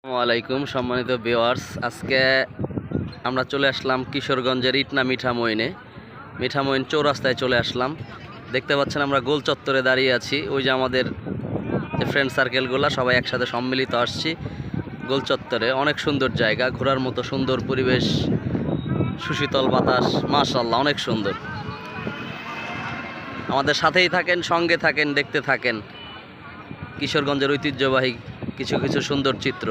আসসালামু আলাইকুম সম্মানিত ভিউয়ার্স, আজকে আমরা চলে আসলাম কিশোরগঞ্জের ইটনা মিঠামইন চৌরাস্তায় চলে আসলাম। দেখতে পাচ্ছেন আমরা গোল চত্বরে দাঁড়িয়ে আছি। ওই যে আমাদের যে ফ্রেন্ড সার্কেলগুলো সবাই একসাথে সম্মিলিত আসছি গোল চত্বরে। অনেক সুন্দর জায়গা, ঘোরার মতো সুন্দর পরিবেশ, সুশীতল বাতাস, মাশাআল্লাহ অনেক সুন্দর। আমাদের সাথেই থাকেন, সঙ্গে থাকেন, দেখতে থাকেন কিশোরগঞ্জের ঐতিহ্যবাহী কিছু কিছু সুন্দর চিত্র।